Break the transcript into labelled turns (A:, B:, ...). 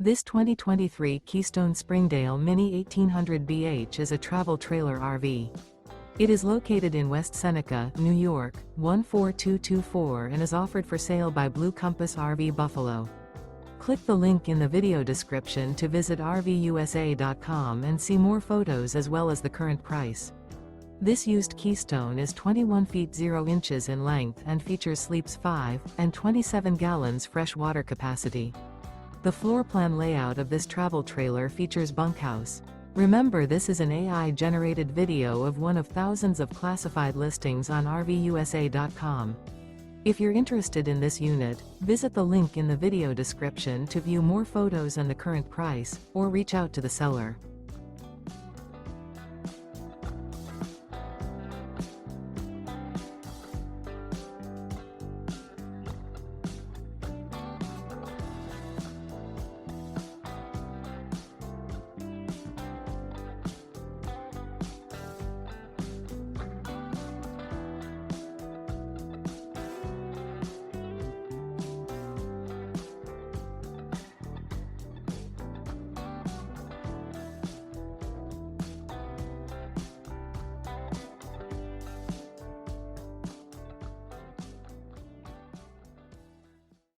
A: This 2023 Keystone Springdale Mini 1800 BH is a travel trailer RV. It is located in West Seneca, New York, 14224 and is offered for sale by Blue Compass RV Buffalo. Click the link in the video description to visit RVUSA.com and see more photos as well as the current price. This used Keystone is 21 feet 0 inches in length and features sleeps 5 and 27 gallons fresh water capacity. The floor plan layout of this travel trailer features bunkhouse. Remember, this is an AI-generated video of one of thousands of classified listings on RVUSA.com. If you're interested in this unit, visit the link in the video description to view more photos and the current price, or reach out to the seller.